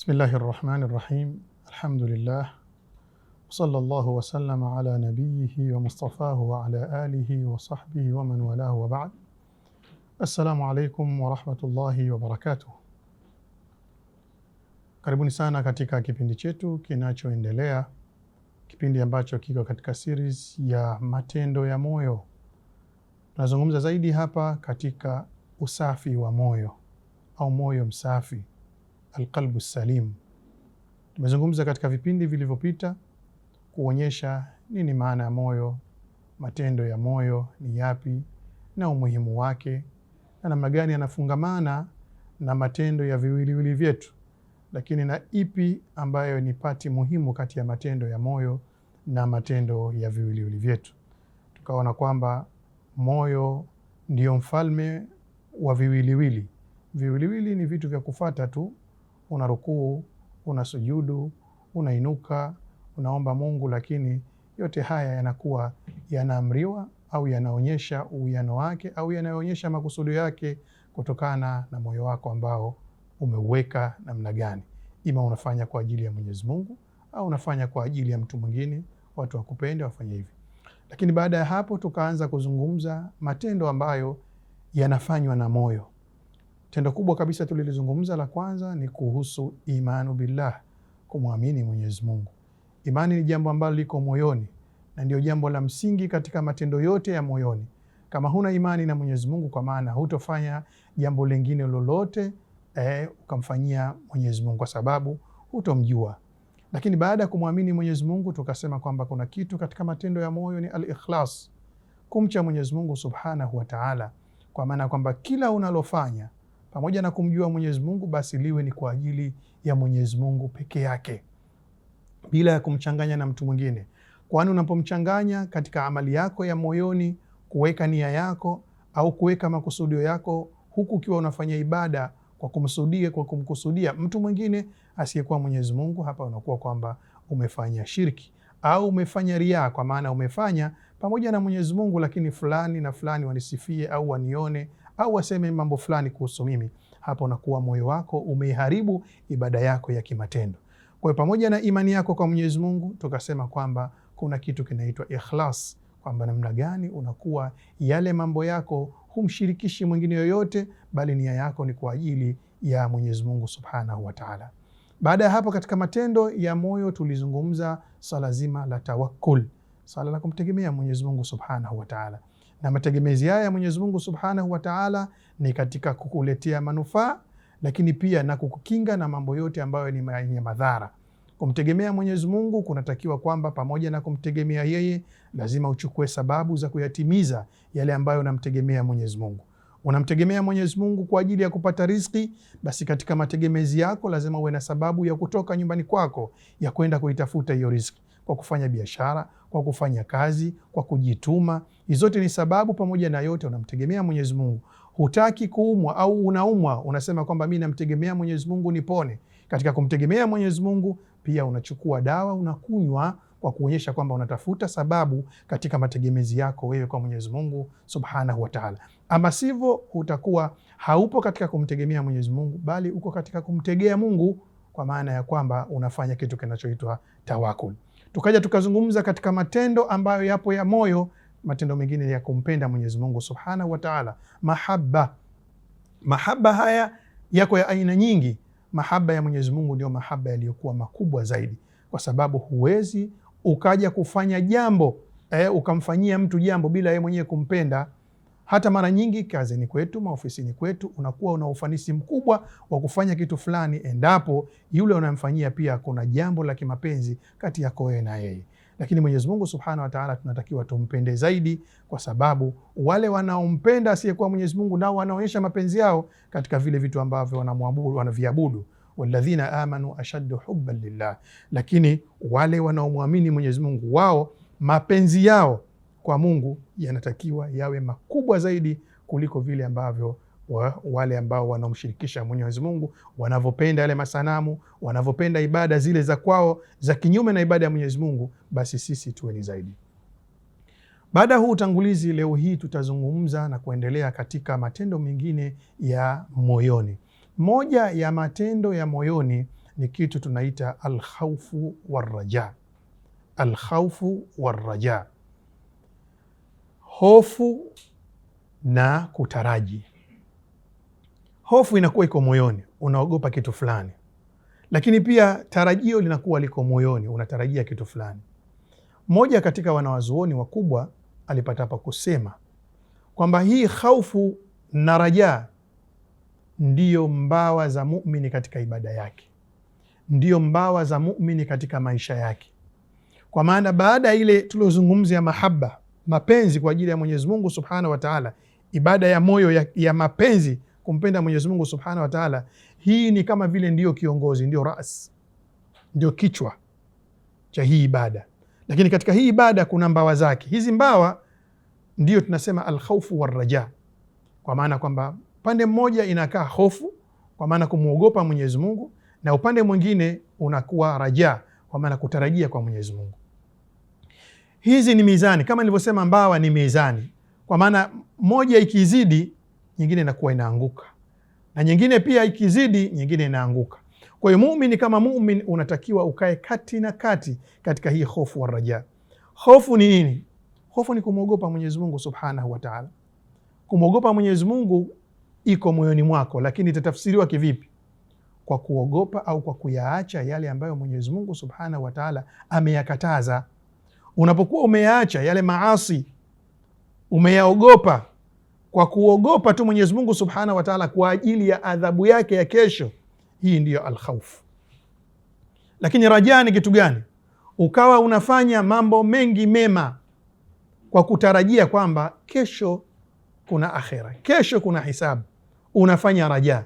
Bismillahi rrahmani rrahim. Alhamdulillah wasallallahu wasallama ala nabiyihi wa mustafahu wa ala alihi wa sahbihi wa man walahu wa ba'd. Assalamu alaikum wa rahmatullahi wa barakatuh. Karibuni sana katika kipindi chetu kinachoendelea, kipindi ambacho kiko katika series ya matendo ya moyo. Tunazungumza zaidi hapa katika usafi wa moyo au moyo msafi, alqalbu salim. Tumezungumza katika vipindi vilivyopita kuonyesha nini maana ya moyo, matendo ya moyo ni yapi na umuhimu wake, na namna gani yanafungamana na matendo ya viwiliwili vyetu, lakini na ipi ambayo ni pati muhimu kati ya matendo ya moyo na matendo ya viwiliwili vyetu. Tukaona kwamba moyo ndio mfalme wa viwiliwili. Viwiliwili ni vitu vya kufata tu, unarukuu, unasujudu, unainuka, unaomba Mungu, lakini yote haya yanakuwa yanaamriwa au yanaonyesha uwiano wake au yanaonyesha makusudi yake kutokana na moyo wako ambao umeuweka namna gani. Ima unafanya kwa ajili ya Mwenyezi Mungu au unafanya kwa ajili ya mtu mwingine, watu wakupende wafanye hivi. Lakini baada ya hapo tukaanza kuzungumza matendo ambayo yanafanywa na moyo. Tendo kubwa kabisa tulilizungumza la kwanza ni kuhusu imanu billah, kumwamini Mwenyezi Mungu. Imani ni jambo ambalo liko moyoni na ndio jambo la msingi katika matendo yote ya moyoni. Kama huna imani na Mwenyezi Mungu, kwa maana hutofanya jambo lingine lolote ukamfanyia Mwenyezi Mungu, kwa sababu hutomjua. Lakini baada ya kumwamini Mwenyezi Mungu tukasema kwamba kuna kitu katika matendo ya moyo ni al-ikhlas, kumcha Mwenyezi Mungu subhanahu wa ta'ala, kwa maana kwamba kila unalofanya pamoja na kumjua Mwenyezi Mungu basi liwe ni kwa ajili ya Mwenyezi Mungu peke yake, bila ya kumchanganya na mtu mwingine. Kwani unapomchanganya katika amali yako ya moyoni, kuweka nia yako au kuweka makusudio yako huku ukiwa unafanya ibada kwa kumkusudia mtu mwingine asiyekuwa Mwenyezi Mungu, hapa unakuwa kwamba umefanya shirki au umefanya riya, kwa maana umefanya pamoja na Mwenyezi Mungu, lakini fulani na fulani wanisifie au wanione au waseme mambo fulani kuhusu mimi. Hapo unakuwa moyo wako umeharibu ibada yako ya kimatendo. Kwa hiyo pamoja na imani yako kwa Mwenyezi Mungu tukasema kwamba kuna kitu kinaitwa ikhlas, kwamba namna gani unakuwa yale mambo yako humshirikishi mwingine yoyote, bali nia yako ni kwa ajili ya Mwenyezi Mungu subhanahu wa ta'ala. Baada ya hapo katika matendo ya moyo tulizungumza swala zima la tawakkul, swala la kumtegemea Mwenyezi Mungu subhanahu wa ta'ala. Na mategemezi haya ya Mwenyezi Mungu subhanahu wa ta'ala ni katika kukuletea manufaa, lakini pia na kukukinga na mambo yote ambayo ni yenye madhara. Kumtegemea Mwenyezi Mungu kunatakiwa kwamba pamoja na kumtegemea yeye, lazima uchukue sababu za kuyatimiza yale ambayo unamtegemea Mwenyezi Mungu. Unamtegemea Mwenyezi Mungu kwa ajili ya kupata riziki, basi katika mategemezi yako lazima uwe na sababu ya kutoka nyumbani kwako ya kwenda kuitafuta hiyo riziki, kwa kufanya biashara, kwa kufanya kazi, kwa kujituma. Hizo zote ni sababu. Pamoja na yote unamtegemea Mwenyezi Mungu. Hutaki kuumwa au unaumwa, unasema kwamba mimi namtegemea Mwenyezi Mungu nipone. Katika kumtegemea Mwenyezi Mungu pia unachukua dawa unakunywa, kwa kuonyesha kwamba unatafuta sababu katika mategemezi yako wewe kwa Mwenyezi Mungu subhanahu wa ta'ala. Ama sivyo utakuwa haupo katika kumtegemea Mwenyezi Mungu, bali uko katika kumtegea Mungu, kwa maana ya kwamba unafanya kitu kinachoitwa tawakkul. Tukaja tukazungumza katika matendo ambayo yapo ya moyo, matendo mengine ya kumpenda Mwenyezi Mungu subhanahu wa ta'ala. Mahaba haya yako ya aina nyingi. Mahaba ya Mwenyezi Mungu ndio mahaba yaliyokuwa makubwa zaidi, kwa sababu huwezi ukaja kufanya jambo ukamfanyia mtu jambo bila yeye mwenyewe kumpenda. Hata mara nyingi kazini kwetu, maofisini kwetu, unakuwa una ufanisi mkubwa wa kufanya kitu fulani endapo yule unamfanyia pia kuna jambo la kimapenzi kati yako wewe na yeye. Lakini Mwenyezi Mungu subhanahu wa ta'ala tunatakiwa tumpende zaidi, kwa sababu wale wanaompenda asiyekuwa Mwenyezi Mungu nao wanaonyesha mapenzi yao katika vile vitu ambavyo wanamwabudu, wanaviabudu. Walladhina amanu ashaddu hubban lillah, lakini wale wanaomwamini Mwenyezi Mungu, wao mapenzi yao kwa Mungu yanatakiwa yawe makubwa zaidi kuliko vile ambavyo wale ambao wanamshirikisha Mwenyezi Mungu wanavyopenda yale masanamu, wanavyopenda ibada zile za kwao za kinyume na ibada ya Mwenyezi Mungu. Basi sisi tuwe ni zaidi. Baada ya huu utangulizi, leo hii tutazungumza na kuendelea katika matendo mengine ya moyoni. Moja ya matendo ya moyoni ni kitu tunaita alkhaufu warraja. Alkhaufu warraja, hofu na kutaraji. Hofu inakuwa iko moyoni, unaogopa kitu fulani, lakini pia tarajio linakuwa liko moyoni, unatarajia kitu fulani. Mmoja katika wanawazuoni wakubwa alipata hapa kusema kwamba hii khaufu na raja ndiyo mbawa za muumini katika ibada yake, ndiyo mbawa za muumini katika maisha yake. Kwa maana baada ya ile tuliozungumzia mahaba, mapenzi kwa ajili ya Mwenyezi Mungu Subhanahu wa Ta'ala, ibada ya moyo ya mapenzi kumpenda Mwenyezi Mungu Subhanahu wa Ta'ala, hii ni kama vile ndiyo kiongozi, ndiyo ras, ndiyo kichwa cha hii ibada. Lakini katika hii ibada kuna mbawa zake. Hizi mbawa ndiyo tunasema alkhaufu warraja, kwa maana kwamba upande mmoja inakaa hofu, kwa maana kumwogopa Mwenyezi Mungu, na upande mwingine unakuwa raja, kwa maana kutarajia kwa Mwenyezi Mungu. Hizi ni mizani, kama nilivyosema, mbawa ni mizani, kwa maana moja ikizidi nyingine inakuwa inaanguka, na nyingine pia ikizidi nyingine inaanguka. Kwa hiyo muumini kama muumini unatakiwa ukae kati na kati katika hii hofu wa raja. Hofu ni nini? Hofu ni kumwogopa Mwenyezi Mungu Subhanahu wa Ta'ala. Kumwogopa Mwenyezi Mungu iko moyoni mwako, lakini itatafsiriwa kivipi? Kwa kuogopa au kwa kuyaacha yale ambayo Mwenyezi Mungu Subhanahu wa Ta'ala ameyakataza. Unapokuwa umeyaacha yale maasi, umeyaogopa kwa kuogopa tu Mwenyezi Mungu Subhanahu wa Ta'ala kwa ajili ya adhabu yake ya kesho, hii ndiyo alkhaufu. Lakini rajaa ni kitu gani? Ukawa unafanya mambo mengi mema kwa kutarajia kwamba kesho kuna akhera, kesho kuna hisabu, unafanya rajaa.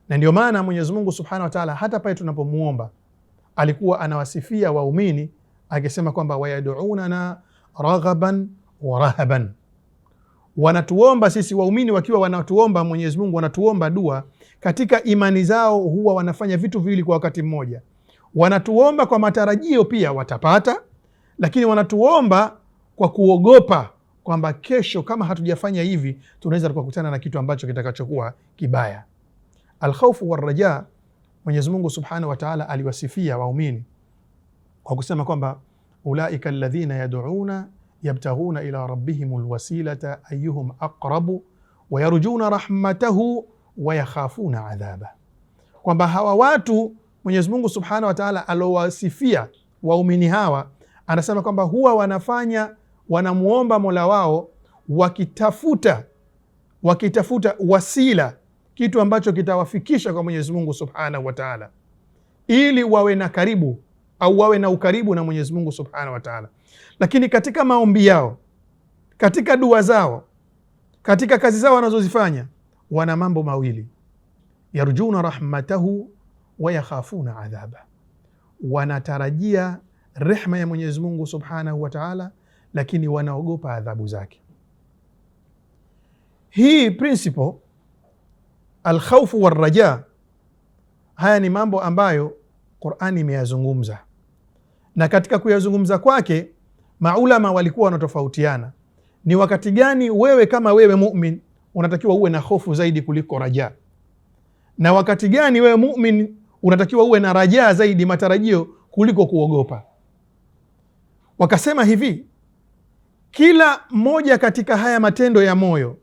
Na ndio maana Mwenyezi Mungu Subhanahu wa Ta'ala hata pale tunapomuomba alikuwa anawasifia waumini akisema kwamba wayaduunana raghaban wa rahaban, wanatuomba sisi waumini. Wakiwa wanatuomba Mwenyezi Mungu, wanatuomba dua, katika imani zao huwa wanafanya vitu viwili kwa wakati mmoja. Wanatuomba kwa matarajio pia watapata, lakini wanatuomba kwa kuogopa kwamba kesho kama hatujafanya hivi tunaweza tukakutana na kitu ambacho kitakachokuwa kibaya. Alkhaufu warraja, Mwenyezi Mungu Subhanahu wa Ta'ala aliwasifia waumini kwa kusema kwamba ulaika alladhina yad'una yabtaghuna ila rabbihimul wasilata ayyuhum aqrabu wa yarjuna rahmatahu wa yakhafuna adhaba, kwamba hawa watu Mwenyezi Mungu Subhanahu wa Ta'ala alowasifia waumini hawa, anasema kwamba huwa wanamuomba Mola wao wakitafuta wasila, kitu ambacho kitawafikisha kwa Mwenyezi Mungu Subhanahu wa Ta'ala, ili wawe na karibu au wawe na ukaribu na Mwenyezi Mungu Subhanahu wa Ta'ala. Lakini katika maombi yao, katika dua zao, katika kazi zao wanazozifanya, wana mambo mawili: yarjuna rahmatahu wa yakhafuna adhaba, wanatarajia rehma ya Mwenyezi Mungu Subhanahu wa Ta'ala, lakini wanaogopa adhabu zake. Hii principle alkhaufu warraja, haya ni mambo ambayo Qur'ani imeyazungumza, na katika kuyazungumza kwake maulama walikuwa wanatofautiana. Ni wakati gani wewe kama wewe mu'min unatakiwa uwe na hofu zaidi kuliko raja, na wakati gani wewe mu'min unatakiwa uwe na raja zaidi, matarajio, kuliko kuogopa? Wakasema hivi, kila moja katika haya matendo ya moyo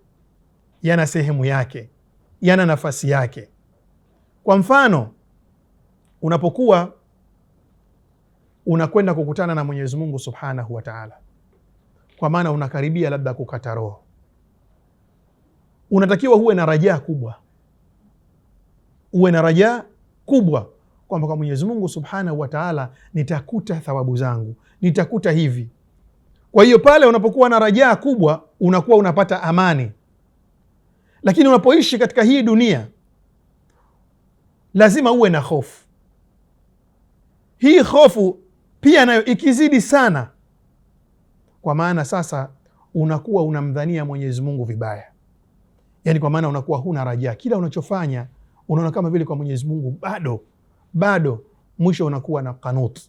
yana sehemu yake, yana nafasi yake. Kwa mfano, unapokuwa unakwenda kukutana na Mwenyezi Mungu Subhanahu wa Ta'ala, kwa maana unakaribia labda kukata roho, unatakiwa uwe na rajaa kubwa, uwe na rajaa kubwa kwamba kwa Mwenyezi Mungu Subhanahu wa Ta'ala nitakuta thawabu zangu, nitakuta hivi. Kwa hiyo pale unapokuwa na rajaa kubwa unakuwa unapata amani. Lakini unapoishi katika hii dunia lazima uwe na hofu. Hii hofu pia nayo ikizidi sana, kwa maana sasa unakuwa unamdhania Mwenyezi Mungu vibaya, yani kwa maana unakuwa huna rajaa. Kila unachofanya unaona kama vile kwa Mwenyezi Mungu bado, mwisho unakuwa na qanut,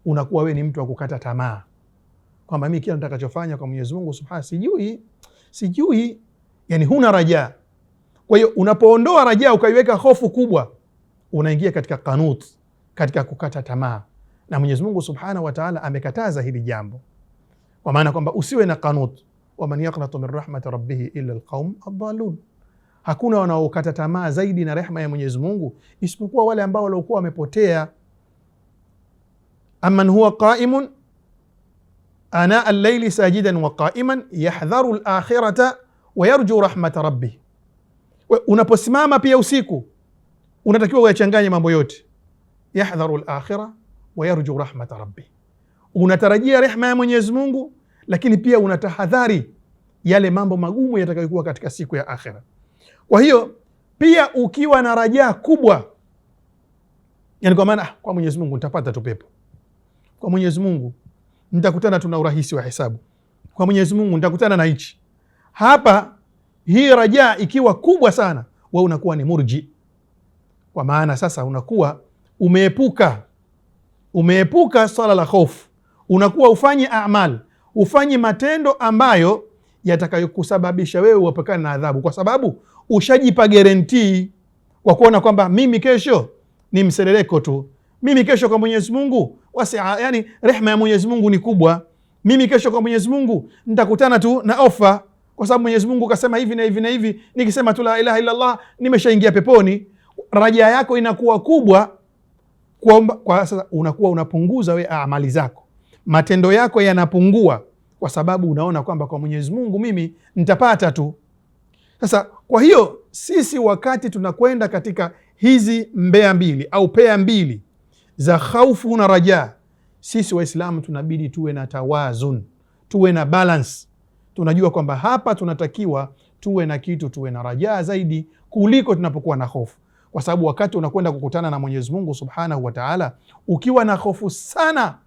unakuwa we ni mtu wa kukata tamaa, kwamba mimi kila nitakachofanya kwa Mwenyezi Mungu Subhanahu sijui, yani huna rajaa. Kwa hiyo unapoondoa rajaa ukaiweka hofu kubwa, unaingia katika qanut, katika kukata tamaa, na Mwenyezi Mungu Subhanahu wa Ta'ala amekataza hili jambo, kwa maana kwamba usiwe na qanut. Waman yaqnatu min rahmati rabbih illa alqaum adallun, hakuna wanaokata tamaa zaidi na rehma ya Mwenyezi Mungu isipokuwa wale ambao waliokuwa wamepotea. Amman huwa qaimun ana al-layli sajidan wa qa'iman yahdharu al-akhirata wa yarju rahmata rabbih. Unaposimama pia usiku unatakiwa uyachanganye mambo yote, yahdharu al-akhira wa yarju rahmata rabbih, unatarajia rehma ya Mwenyezi Mungu, lakini pia unatahadhari yale mambo magumu yatakayokuwa katika siku ya akhira. Kwa hiyo pia ukiwa na rajaa kubwa, yani kwa maana kwa Mwenyezi Mungu nitapata tu pepo, kwa Mwenyezi Mungu nitakutana tu na urahisi wa hesabu, kwa Mwenyezi Mungu nitakutana na hichi hapa. Hii rajaa ikiwa kubwa sana, wewe unakuwa ni murji, kwa maana sasa unakuwa umeepuka swala la hofu, unakuwa ufanye amal, ufanye matendo ambayo yatakayokusababisha wewe uepukane na adhabu, kwa sababu ushajipa guarantee kwa kuona kwamba mimi kesho ni mseleleko tu, mimi kesho kwa Mwenyezi Mungu wasia, yani rehema ya Mwenyezi Mungu ni kubwa, mimi kesho kwa Mwenyezi Mungu nitakutana tu na ofa, kwa sababu Mwenyezi Mungu kasema hivi na hivi na hivi, nikisema tu la ilaha illa Allah nimeshaingia peponi. Rajaa yako inakuwa kubwa, kwa sasa unakuwa unapunguza we amali zako, matendo yako yanapungua, kwa sababu unaona kwamba kwa Mwenyezi Mungu mimi nitapata tu. Sasa kwa hiyo sisi wakati tunakwenda katika hizi mbea mbili au pea mbili za khaufu na rajaa, sisi Waislamu tunabidi tuwe na tawazun, tuwe na balance. Tunajua kwamba hapa tunatakiwa tuwe na kitu, tuwe na rajaa zaidi kuliko tunapokuwa na hofu, kwa sababu wakati unakwenda kukutana na Mwenyezi Mungu Subhanahu wa Ta'ala ukiwa na hofu sana,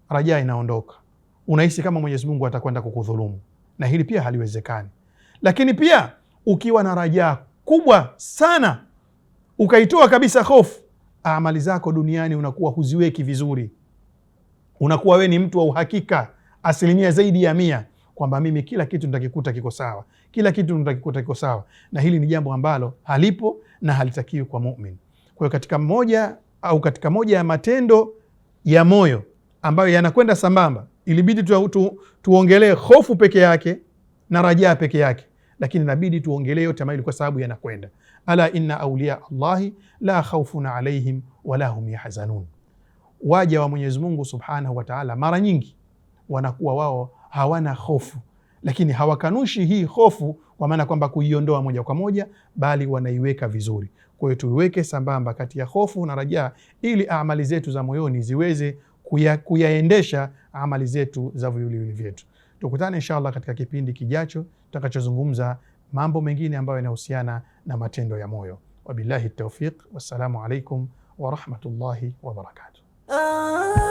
rajaa inaondoka, unahisi kama Mwenyezi Mungu atakwenda kukudhulumu, na hili pia haliwezekani. Lakini pia ukiwa na rajaa kubwa sana, ukaitoa kabisa hofu, amali zako duniani unakuwa huziweki vizuri, unakuwa we ni mtu wa uhakika 100% kwamba mimi kila kitu nitakikuta kiko sawa, kila kitu nitakikuta kiko sawa, na hili ni jambo ambalo halipo na halitakiwi kwa muumini. Kwa hiyo katika moja ya matendo ya moyo ambayo yanakwenda sambamba, ilibidi tuongelee hofu peke yake na rajaa peke yake, lakini inabidi tuongelee yote mawili kwa sababu yanakwenda. Ala inna awliya Allahi la khawfun alaihim wala hum yahzanun. Waja wa Mwenyezi Mungu Subhanahu wa Ta'ala mara nyingi wanakuwa wao hawana hofu, lakini hawakanushi hii hofu kwa maana kwamba kuiondoa moja kwa moja, bali wanaiweka vizuri. Kwa hiyo tuiweke sambamba kati ya hofu na rajaa, ili amali zetu za moyoni ziweze kuyaendesha amali zetu za viwiliwili vyetu. Tukutane inshallah katika kipindi kijacho tutakachozungumza mambo mengine ambayo yanahusiana na matendo ya moyo. Wabillahi tawfiq, wassalamu alaikum wa rahmatullahi wa barakatuh.